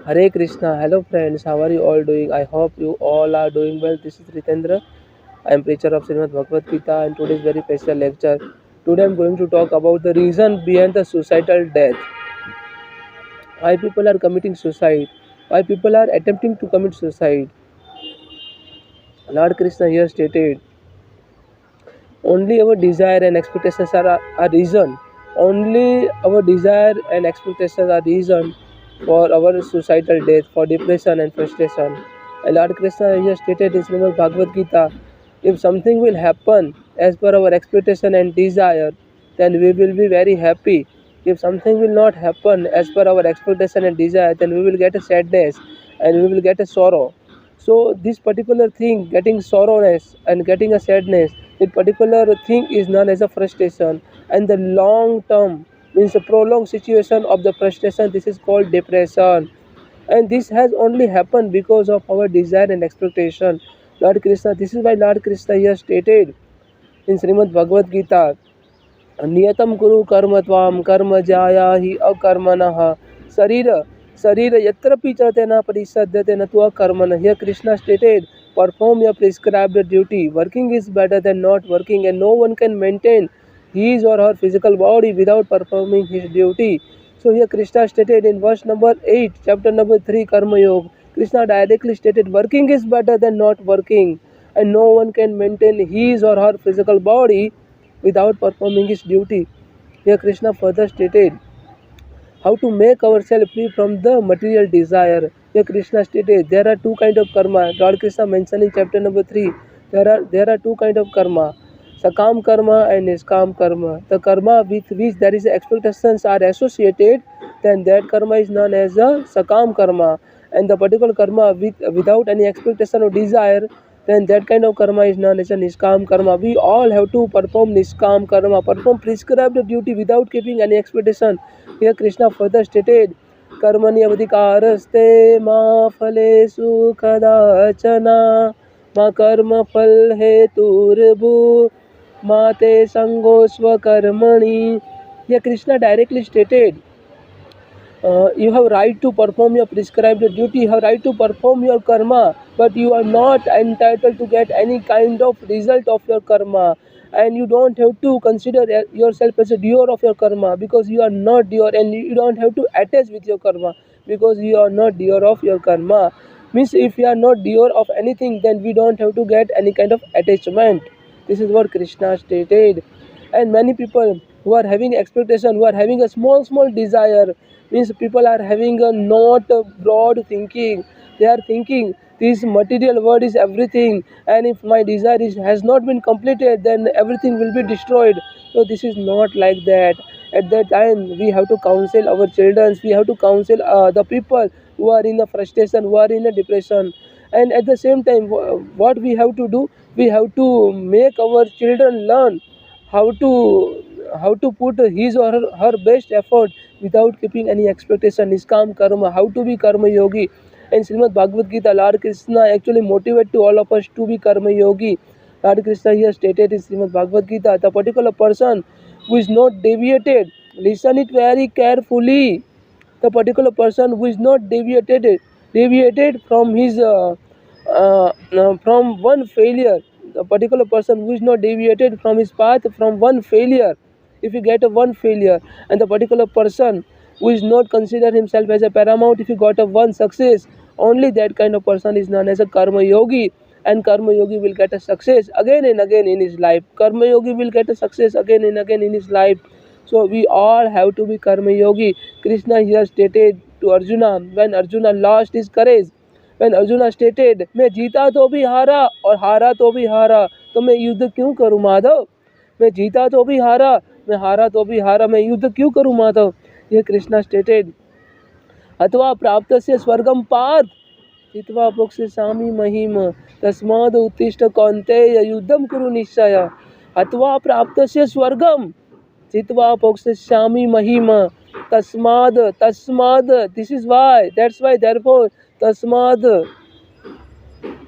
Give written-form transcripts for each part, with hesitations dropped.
Hare Krishna. Hello friends, how are you all doing? I hope you all are doing well. This is Ritendra. I am preacher of Srimad Bhagavad Gita and today's very special lecture. Today I am going to talk about the reason behind the suicidal death. Why people are committing suicide? Why people are attempting to commit suicide? Lord Krishna here stated, only our desire and expectations are reason. Only our desire and expectations are reason for our suicidal death, for depression and frustration. And Lord Krishna here stated in Srimad Bhagavad Gita, if something will happen as per our expectation and desire, then we will be very happy. If something will not happen as per our expectation and desire, then we will get a sadness and we will get a sorrow. So this particular thing, getting sorrowness and getting a sadness, that particular thing is known as a frustration. And the long term means a prolonged situation of the frustration, this is called depression. And this has only happened because of our desire and expectation. Lord Krishna, this is why Lord Krishna here stated in Srimad Bhagavad Gita, नियतम कुरु कर्म त्वाम कर्म जाया ही अकर्मणः शरीर शरीर यत्र पिचते न परिसद्यते न तु अकर्मणः. Here Krishna stated, perform your prescribed duty. Working is better than not working, and no one can maintain his or her physical body without performing his duty. So here Krishna stated in verse number 8, chapter number 3, Karma Yoga. Krishna directly stated, working is better than not working, and no one can maintain his or her physical body without performing his duty. Here Krishna further stated how to make ourselves free from the material desire. Here Krishna stated there are two kinds of karma. Lord Krishna mentioned in chapter number 3, there are two kinds of karma. Sakam karma and niskam karma. The karma with which there is expectations are associated, then that karma is known as a sakam karma. And the particular karma without any expectation or desire, then that kind of karma is known as a niskam karma. We all have to perform niskam karma, perform prescribed duty without keeping any expectation. Here Krishna further stated, कर्मणि अवधिकारस्ते मा फलेषु कदाचन मा कर्म फल हेतुर्भु मा ते संगोस्व कर्मणि. Here Krishna directly stated, you have right to perform your prescribed duty, you have right to perform your karma, but you are not entitled to get any kind of result of your karma, and you don't have to consider yourself as a doer of your karma, because you are not doer, and you don't have to attach with your karma because you are not doer of your karma. Means if you are not doer of anything, then we don't have to get any kind of attachment. This is what Krishna stated. And many people who are having expectation, who are having a small desire, means people are having a not broad thinking. They are thinking this material world is everything, and if my desire has not been completed, then everything will be destroyed. So this is not like that. At that time we have to counsel our children, we have to counsel the people who are in a frustration, who are in a depression. And at the same time, what we have to do, we have to make our children learn how to put his or her best effort without keeping any expectation. Niskam karma, how to be karma yogi. And Srimad Bhagavad Gita, Lord Krishna actually motivate to all of us to be karma yogi. Lord Krishna here stated in Srimad Bhagavad Gita, the particular person who is not deviated, listen it very carefully, the particular person who is not deviated from his from one failure, the particular person who is not deviated from his path from one failure. If you get a one failure, and the particular person who is not consider himself as a paramount, if you got a one success, only that kind of person is known as a karma yogi. And karma yogi will get a success again and again in his life. Karma yogi will get a success again and again in his life. So we all have to be karma yogi. Krishna here stated to Arjuna, when Arjuna lost his courage, when Arjuna stated, मैं जीता तो भी हारा और हारा तो भी हारा, तो मैं युद्ध क्यों करूं माधव. मैं जीता तो भी हारा, मैं हारा तो भी हारा, मैं युद्ध क्यों करूं माधव. ये कृष्णा स्टेटेड, अथवा प्राप्तस्य स्वर्गम पार्थ जित्वा मोक्षयिष्यामि महिम तस्माद् उत्तिष्ठ कौन्तेय युद्धं कुरु निश्चय. अथवा प्राप्तस्य स्वर्गम जित्वा मोक्षयिष्यामि महिम तस्माद्, this is why, that's why, therefore, tasmad,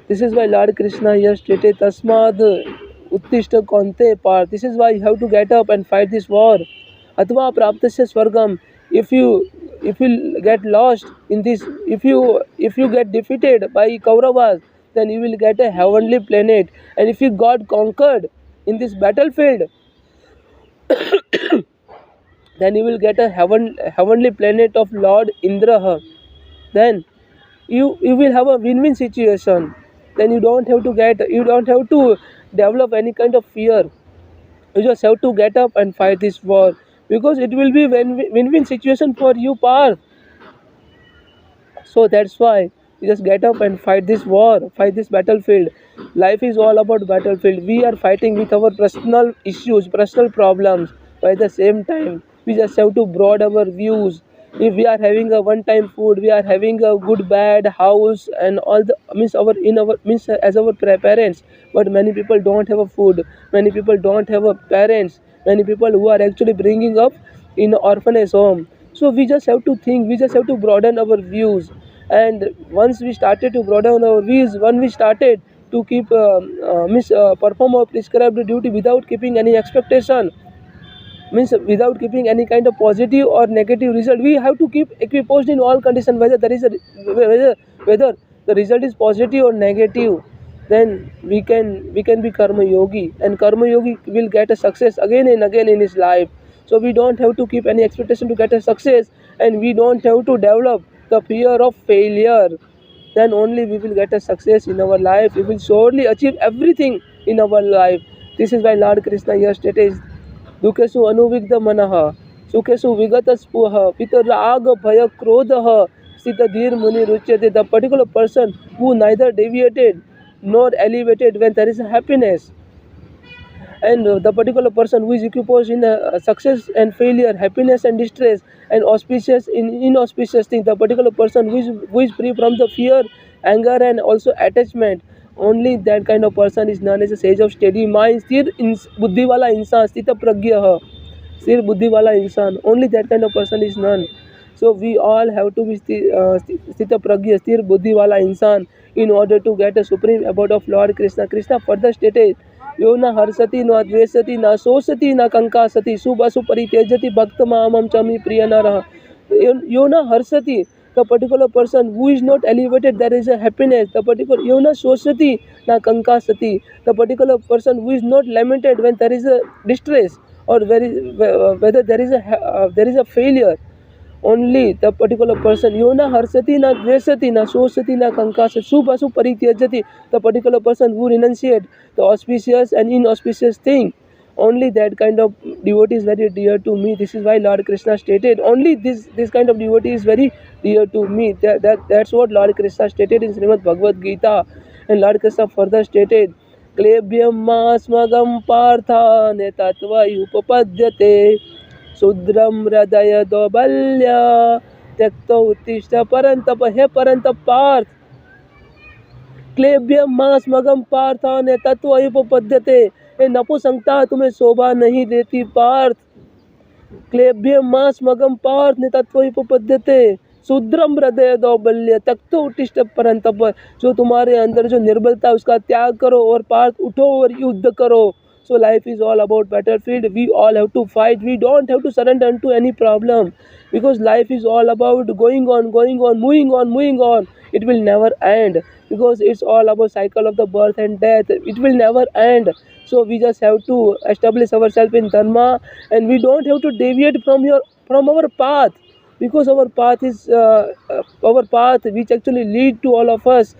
this is why Lord Krishna here stated tasmad uttishta konte par. This is why you have to get up and fight this war. Atva praptasya swargam, if you get lost in this, if you get defeated by Kauravas, then you will get a heavenly planet. And if you got conquered in this battlefield, then you will get a heavenly planet of Lord Indra. Then you will have a win-win situation. Then you don't have to develop any kind of fear. You just have to get up and fight this war, because it will be win-win situation for you, Parth. So that's why you just get up and fight this war, fight this battlefield. Life is all about battlefield. We are fighting with our personal issues, personal problems. By the same time, we just have to broaden our views. If we are having a one-time food, we are having a good bad house and all the means our means as our parents. But many people don't have a food. Many people don't have a parents. Many people who are actually bringing up in orphanage home. So we just have to think, we just have to broaden our views. And once we started to broaden our views, when we started to keep perform our prescribed duty without keeping any expectation, means without keeping any kind of positive or negative result, we have to keep equiposed in all conditions, whether there is a whether the result is positive or negative. Then we can be karma yogi, and karma yogi will get a success again and again in his life. So we don't have to keep any expectation to get a success, and we don't have to develop the fear of failure. Then only we will get a success in our life. We will surely achieve everything in our life. This is why Lord Krishna here stated, दुःखेषु अनुविग्ध मनः सुखेषु विगत स्पुह वितराग भय क्रोधः स्थितधीर मुनि रुच्यते. The particular person who neither deviated nor elevated when there is happiness, and the particular person who is equiposed in success and failure, happiness and distress, and auspicious in inauspicious things, the particular person who is free from the fear, anger, and also attachment, only that kind of person is known as a sage of steady mind. स्थिर बुद्धि वाला इंसान, स्थित प्रज्ञ, स्थिर बुद्धि वाला इंसान, only that kind of person is known. So we all have to be स्थित प्रज्ञ, स्थिर बुद्धि वाला इंसान, in order to get a supreme abode of Lord Krishna. Krishna further stated, यो न हर्षति न द्वेषति न शोषति न कंकासति शुभ अशुभ परित्यजति भक्त मामम च मे प्रिय नरः. यो न हर्षति, the particular person who is not elevated, there is a happiness. The particular yo na shoshati na kankasati, the particular person who is not lamented when there is a distress, or whether there is a failure. Only the particular person yo na harsati na dvesati na shoshati na kankasati subhasu parityajati, the particular person who renunciate the auspicious and inauspicious thing. Only that kind of devotee is very dear to me. This is why Lord Krishna stated, only this kind of devotee is very dear to me. That's what Lord Krishna stated in Srimad Bhagavad Gita. And Lord Krishna further stated, Klebhyam masmagam partha netatva upapadyate Sudram hridaya dobalya त्यक्तो उत्तिष्ठ परंतप. हे परंतप पार्थ, क्लेब्य मास मगम पार्था ने तत्व उपपद्यते. ये नपुसंगता तुम्हें शोभा नहीं देती पार्थ. क्लेब्य मास मगम पार्थ ने तत्व उपपद्यते शूद्रम हृदय दौबल्य तक्तो उत्तिष्ठ परंतप. जो तुम्हारे अंदर जो निर्बलता, उसका त्याग करो और पार्थ उठो और युद्ध करो. So life is all about battlefield. We all have to fight. We don't have to surrender to any problem, because life is all about going on, moving on, moving on. It will never end, because it's all about cycle of the birth and death. It will never end. So we just have to establish ourselves in dharma, and we don't have to deviate from our path, because our path is our path which actually lead to all of us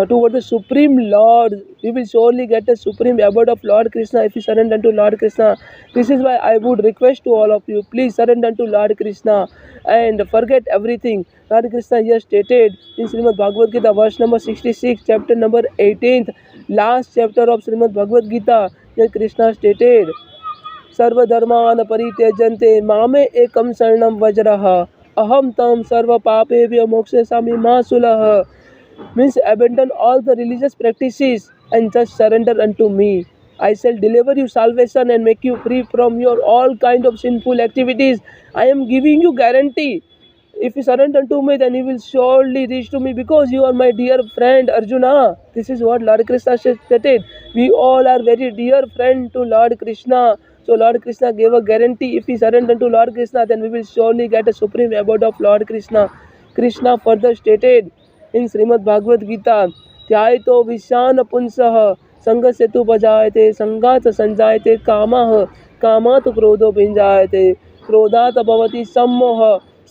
toward the Supreme Lord. We will surely get the supreme abode of Lord Krishna if we surrender to Lord Krishna. This is why I would request to all of you, please surrender to Lord Krishna and forget everything. Lord Krishna here stated in Srimad Bhagavad Gita, verse number 66, chapter number 18th, last chapter of Srimad Bhagavad Gita. Here Krishna stated, सर्वधर्मान परित्यजन्ते मामे एकम शरणम वज्रः अहम तम सर्व पापेभ्यो मोक्षयिष्यामि मा शुलः. Means abandon all the religious practices and just surrender unto me. I shall deliver you salvation and make you free from your all kind of sinful activities. I am giving you guarantee. If you surrender to me, then you will surely reach to me, because you are my dear friend Arjuna. This is what Lord Krishna stated. We all are very dear friend to Lord Krishna. So Lord Krishna gave a guarantee, if we surrender to Lord Krishna, then we will surely get a supreme abode of Lord Krishna. Krishna further stated in Srimad Bhagavad Gita, ध्यायतो विषान पुंसः संग सेतु बजायते संगात संजायते कामः कामात् क्रोधो भिञ्जायते क्रोधात् भवति सम्मोह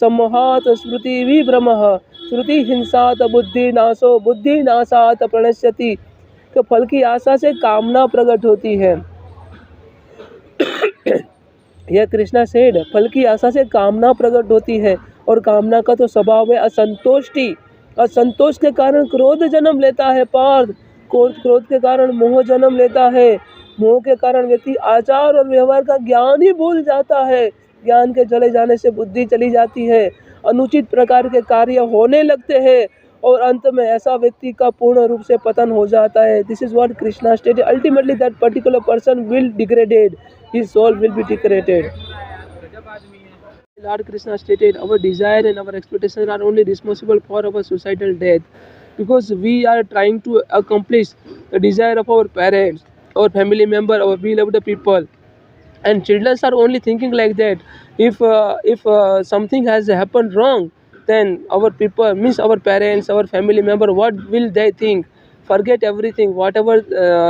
सम्मोहात् स्मृति विभ्रमः श्रुति हिंसात् बुद्धिनाशो बुद्धिनाशात् प्रणश्यति। तो फल की आशा से कामना प्रकट होती है। यह कृष्णा सेड, फल की आशा से कामना प्रकट होती है और कामना का तो स्वभाव है असंतोष्टि। असंतोष के कारण क्रोध जन्म लेता है पार्थ। क्रोध के कारण मोह जन्म लेता है। मोह के कारण व्यक्ति आचार और व्यवहार का ज्ञान ही भूल जाता है। ज्ञान के चले जाने से बुद्धि चली जाती है, अनुचित प्रकार के कार्य होने लगते हैं और अंत में ऐसा व्यक्ति का पूर्ण रूप से पतन हो जाता है। This is what Krishna stated, ultimately that particular person will degraded, his soul will be degraded. Lord Krishna stated, our desire and our expectations are only responsible for our suicidal death, because we are trying to accomplish the desire of our parents, our family member, our beloved people, and children are only thinking like that. If something has happened wrong, then our people, means our parents, our family member, what will they think? Forget everything, whatever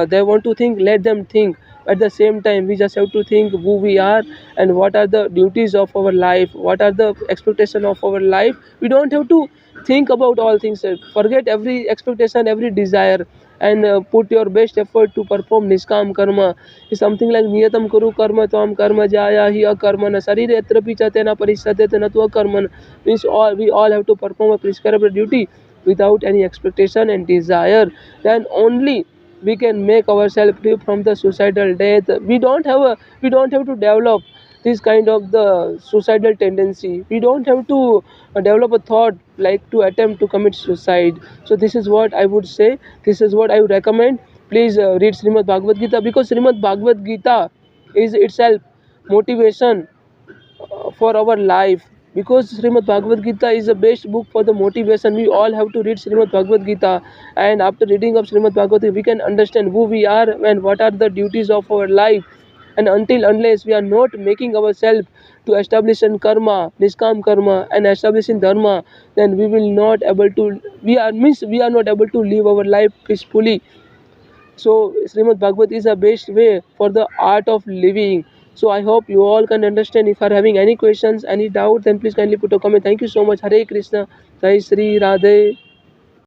they want to think, let them think. At the same time, we just have to think who we are and what are the duties of our life, what are the expectation of our life. We don't have to think about all things. Forget every expectation, every desire, and put your best effort to perform niskam karma. Is something like niyatam kuru karma tvam karma jaya hi akarma na sarire yatra pichate na parishate na tu akarman. Means we all have to perform a prescribed duty without any expectation and desire. Then only we can make ourselves free from the suicidal death. We don't have to develop this kind of the suicidal tendency. We don't have to develop a thought like to attempt to commit suicide. So this is what I would say, this is what I would recommend. Please read Srimad Bhagavad Gita, because Srimad Bhagavad Gita is itself motivation for our life. Because Srimad Bhagavad Gita is the best book for the motivation, we all have to read Srimad Bhagavad Gita, and after reading of Srimad Bhagavad Gita we can understand who we are and what are the duties of our life. And until unless we are not making ourselves to establish in karma, niskam karma, and establish in dharma, then we will not able to, we are not able to live our life peacefully. So Srimad Bhagavad is the best way for the art of living. So I hope you all can understand. If you are having any questions, any doubt, then please kindly put a comment. Thank you so much. Hare Krishna. Jai Sri Radhe.